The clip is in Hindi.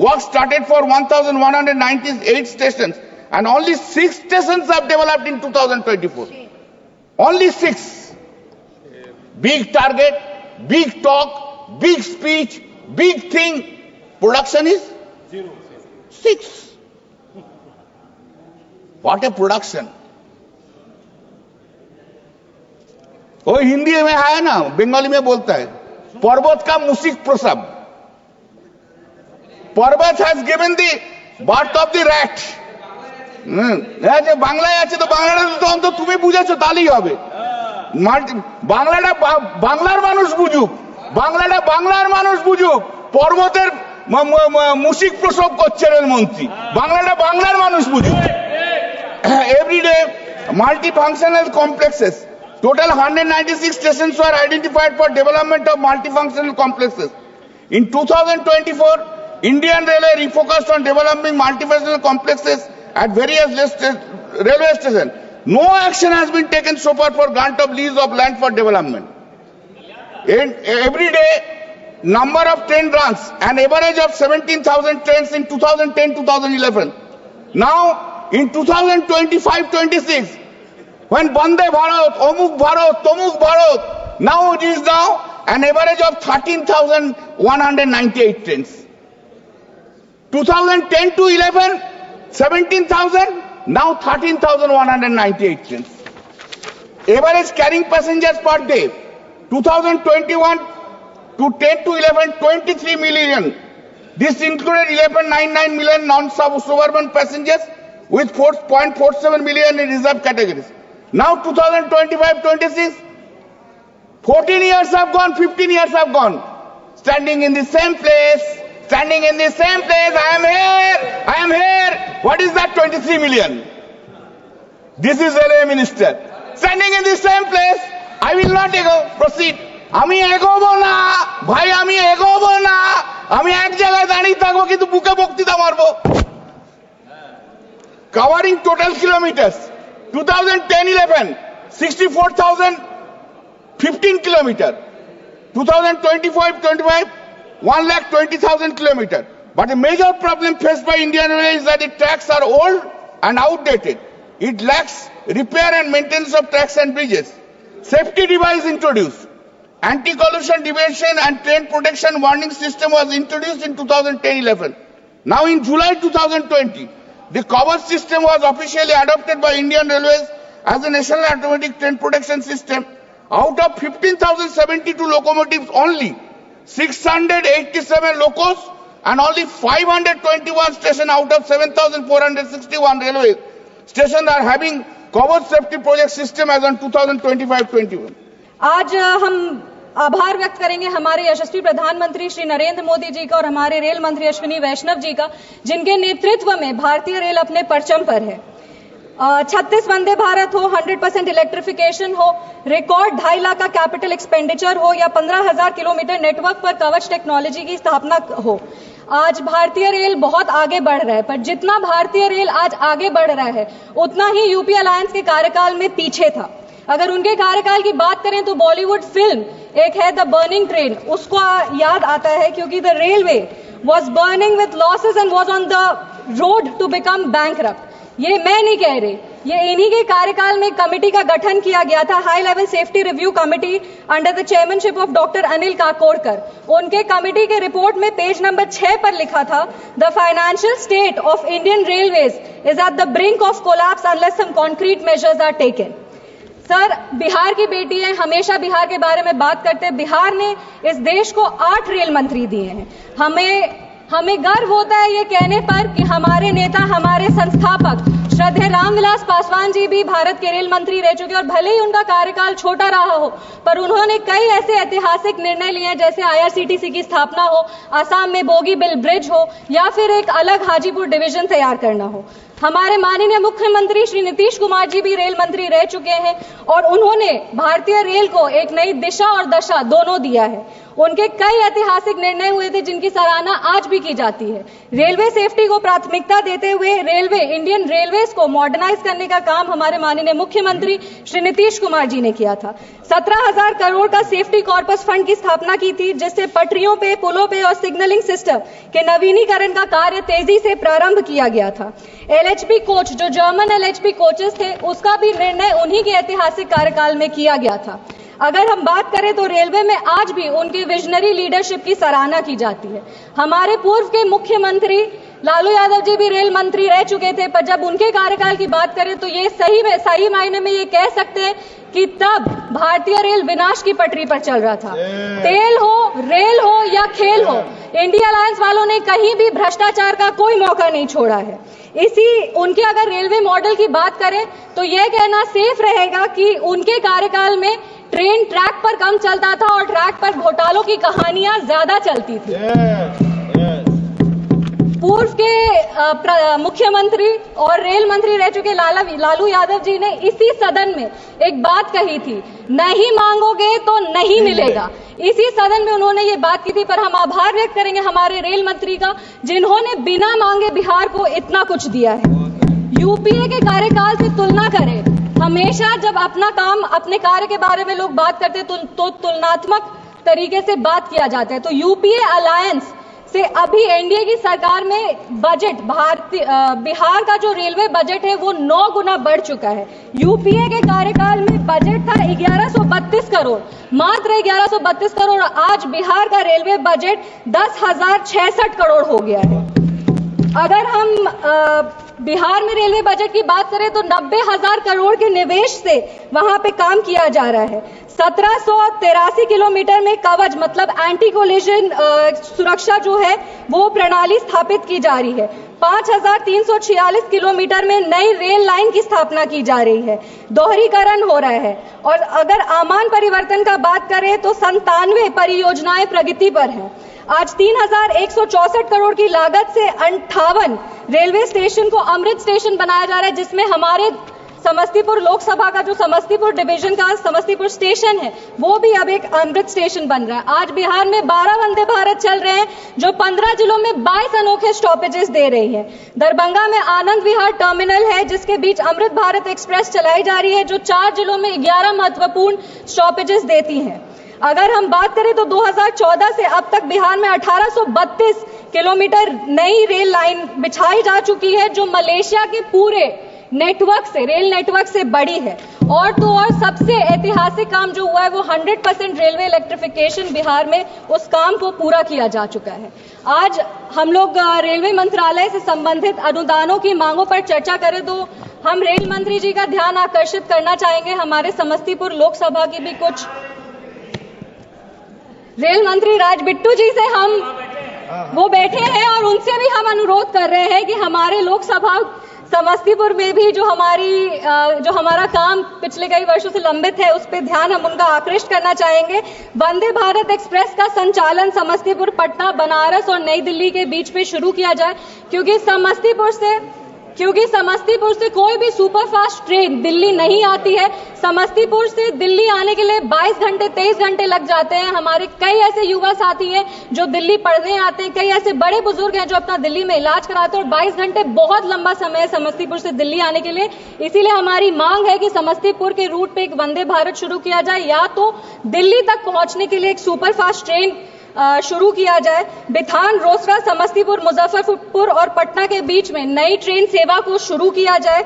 Work started for 1,198 stations, and only 6 stations are developed in 2024. Only 6. Big target, big talk, big speech, big thing. Production is 0. 6. What a production. वो हिंदी में है ना, बंगाली में बोलता है, पर्वत का मुसिक प्रसव. पर्वत has given the birth of the rat. যে বাংলায় আছে তো বাংলাটা তো তুমি বুঝেছো তাহলেই হবে. বাংলাটা বাংলার মানুষ বুঝুক, বাংলাটা বাংলার মানুষ বুঝুক. পর্বতের মুশিক প্রসব করছে রেলমন্ত্রী, বাংলাটা বাংলার মানুষ বুঝুক. Everyday multifunctional complexes. Total 196 stations were identified for development of multifunctional complexes. In 2024, Indian Railway refocused on developing multifunctional complexes at various railway stations. No action has been taken so far for grant of lease of land for development. Every day, number of train runs, an average of 17,000 trains in 2010-2011. Now, in 2025-26, when Vande Bharat, Omuk Bharat, Tomuk Bharat, now it is now an average of 13,198 trains. 2010-11, 17,000, now 13,198 trains. Average carrying passengers per day, 2021 to 10-11, 23 million. This included 11.99 million non-suburban passengers with 4.47 million in reserved categories. Now 2025-26, 14 years have gone, 15 years have gone. Standing in the same place, standing in the same place, I am here, I am here. What is that 23 million? This is Railway Minister. Standing in the same place, I will not proceed. আমি এগোবো না ভাই, আমি এগোবো না, আমি এক জায়গায় দাঁড়িয়ে থাকবো কিন্তু বুকে বক্তৃতা মারবো. Covering total kilometers, 2010-11, 64,015 kilometers. 2025-25, 1,20,000 kilometers. But the major problem faced by Indian Railways is that the tracks are old and outdated. It lacks repair and maintenance of tracks and bridges. Safety device introduced. Anti-collision deviation and train protection warning system was introduced in 2010-11. Now in July 2020, the cover system was officially adopted by Indian Railways as a national automatic train protection system. Out of 15,072 locomotives, only 687 locos and only 521 stations out of 7,461 railway stations are having cover safety project system as on 2025-21. आज हम आभार व्यक्त करेंगे हमारे यशस्वी प्रधानमंत्री श्री नरेंद्र मोदी जी का और हमारे रेल मंत्री अश्विनी वैष्णव जी का, जिनके नेतृत्व में भारतीय रेल अपने परचम पर है. 36 वंदे भारत हो, 100% इलेक्ट्रिफिकेशन हो, रिकॉर्ड 2.5 लाख का कैपिटल एक्सपेंडिचर हो या 15,000 किलोमीटर नेटवर्क पर कवच टेक्नोलॉजी की स्थापना हो, आज भारतीय रेल बहुत आगे बढ़ रहा है. पर जितना भारतीय रेल आज आगे बढ़ रहा है, उतना ही यूपी अलायंस के कार्यकाल में पीछे था. अगर उनके कार्यकाल की बात करें तो बॉलीवुड फिल्म एक है द बर्निंग ट्रेन, उसको याद आता है क्योंकि the railway was burning with losses and was on the road to become bankrupt. ये मैं नहीं कह रही, ये इन्हीं के कार्यकाल में कमेटी का गठन किया गया था, high level safety review committee under the chairmanship of doctor Anil Kakodkar. उनके कमेटी के रिपोर्ट में पेज नंबर 6 पर लिखा था, the financial state of Indian railways is at the brink of collapse unless some concrete measures are taken. Sir, Bihar की बेटी है, हमेशा बिहार के बारे में बात करते हैं. बिहार ने इस देश को 8 रेल मंत्री दिए हैं. हमें गर्व होता है ये कहने पर कि हमारे नेता, हमारे संस्थापक श्रद्धेय रामविलास पासवान जी भी भारत के रेल मंत्री रह चुके और भले ही उनका कार्यकाल छोटा रहा हो, पर उन्होंने कई ऐसे ऐतिहासिक निर्णय लिए हैं जैसे IRCTC की स्थापना हो, आसाम में बोगीबिल ब्रिज हो या फिर एक अलग हाजीपुर डिवीजन तैयार करना हो. हमारे माननीय मुख्यमंत्री श्री नीतीश कुमार जी भी रेल मंत्री रह चुके हैं और उन्होंने भारतीय रेल को एक नई दिशा और दशा दोनों दिया है. उनके कई ऐतिहासिक निर्णय हुए थे जिनकी सराहना आज भी की जाती है। रेलवे सेफ्टी को प्राथमिकता देते हुए इंडियन रेलवेज को मॉडर्नाइज करने का काम हमारे माननीय मुख्यमंत्री श्री नीतीश कुमार जी ने किया था। 17,000 करोड़ का सेफ्टी कॉर्पस फंड की स्थापना की थी, जिससे पटरियों पे, पुलों पे और सिग्नलिंग सिस्टम के नवीनीकरण का कार्य तेजी से प्रारंभ किया गया था। LHB कोच, जो जर्मन LHB कोचेस थे, उसका भी निर्णय उन्हीं के ऐतिहासिक कार्यकाल में किया गया था। अगर हम बात करें तो रेलवे में आज भी उनकी विजनरी लीडरशिप की सराहना की जाती है। हमारे पूर्व के मुख्यमंत्री लालू यादव जी भी रेल मंत्री रह चुके थे, पर जब उनके कार्यकाल की बात करें तो ये सही मायने में ये कह सकते हैं कि तब भारतीय रेल विनाश की पटरी पर चल रहा था। तेल हो, रेल हो या खेल हो, इंडिया अलायंस वालों ने कहीं भी भ्रष्टाचार का कोई मौका नहीं छोड़ा है। उनके अगर रेलवे मॉडल की बात करें तो यह कहना सेफ रहेगा कि उनके कार्यकाल में ट्रेन ट्रैक पर कम चलता था और ट्रैक पर घोटालों की कहानियां ज्यादा चलती थी। पूर्व के मुख्यमंत्री और रेल मंत्री रह चुके लालू यादव जी ने इसी सदन में एक बात कही थी, नहीं मांगोगे तो नहीं मिलेगा। इसी सदन में उन्होंने ये बात की थी, पर हम आभार व्यक्त करेंगे हमारे रेल मंत्री का, जिन्होंने बिना मांगे बिहार को इतना कुछ दिया है। यूपीए के कार्यकाल से तुलना करें, हमेशा जब अपने कार्य के बारे में लोग बात करते तो तुलनात्मक तरीके से बात किया जाता है। तो यूपीए अलायंस से अभी एनडीए की सरकार में बजट बिहार का जो रेलवे बजट है वो 9 गुना बढ़ चुका है। यूपीए के कार्यकाल में बजट था 1132 करोड़, मात्र 1132 करोड़। आज बिहार का रेलवे बजट 10,066 करोड़ हो गया है। अगर हम बिहार में रेलवे बजट की बात करें तो 90,000 करोड़ के निवेश से वहां पे काम किया जा रहा है। 1783 किलोमीटर में कवच मतलब एंटी कोलिजन सुरक्षा जो है वो प्रणाली स्थापित की जा रही है। 5,346 किलोमीटर में नई रेल लाइन की स्थापना की जा रही है, दोहरीकरण हो रहा है। और अगर आमान परिवर्तन का बात करें तो 97 परियोजनाएं प्रगति पर हैं। आज 3,164 करोड़ की लागत से 58 रेलवे स्टेशन को अमृत स्टेशन बनाया जा रहा है, जिसमें हमारे समस्तीपुर लोकसभा का जो समस्तीपुर डिवीजन का समस्तीपुर स्टेशन है वो भी अब एक अमृत स्टेशन बन रहा है। आज बिहार में 12 वंदे भारत चल रहे हैं, जो 15 जिलों में 22 अनोखे स्टॉपेजेस दे रही है। दरभंगा में आनंद विहार टर्मिनल है, जिसके बीच अमृत भारत एक्सप्रेस चलाई जा रही है, जो 4 जिलों में 11 महत्वपूर्ण स्टॉपेजेस देती है। अगर हम बात करें तो 2014 से अब तक बिहार में 1832 किलोमीटर नई रेल लाइन बिछाई जा चुकी है, जो मलेशिया के पूरे रेल नेटवर्क से बड़ी है। और तो और सबसे ऐतिहासिक काम जो हुआ है वो 100% रेलवे इलेक्ट्रिफिकेशन बिहार में उस काम को पूरा किया जा चुका है। आज हम लोग रेलवे मंत्रालय से संबंधित अनुदानों की मांगों पर चर्चा करें तो हम रेल मंत्री जी का ध्यान आकर्षित करना चाहेंगे। हमारे समस्तीपुर लोकसभा की भी कुछ रेल मंत्री राज बिट्टू जी से वो बैठे हैं और उनसे भी हम अनुरोध कर रहे हैं कि हमारे लोकसभा समस्तीपुर में भी जो हमारा काम पिछले कई वर्षों से लंबित है उस पर ध्यान हम उनका आकृष्ट करना चाहेंगे। वंदे भारत एक्सप्रेस का संचालन समस्तीपुर, पटना, बनारस और नई दिल्ली के बीच में शुरू किया जाए, क्योंकि समस्तीपुर से कोई भी सुपरफास्ट ट्रेन दिल्ली नहीं आती है। समस्तीपुर से दिल्ली आने के लिए 22 घंटे 23 घंटे लग जाते हैं। हमारे कई ऐसे युवा साथी हैं जो दिल्ली पढ़ने आते हैं, कई ऐसे बड़े बुजुर्ग हैं जो अपना दिल्ली में इलाज कराते हैं, और 22 घंटे बहुत लंबा समय है समस्तीपुर से दिल्ली आने के लिए। इसीलिए हमारी मांग है कि समस्तीपुर के रूट पे एक वंदे भारत शुरू किया जाए, या तो दिल्ली तक पहुंचने के लिए एक सुपरफास्ट ट्रेन शुरू किया जाए। बिथान, रोसड़ा, समस्तीपुर, मुजफ्फरपुर और पटना के बीच में नई ट्रेन सेवा को शुरू किया जाए।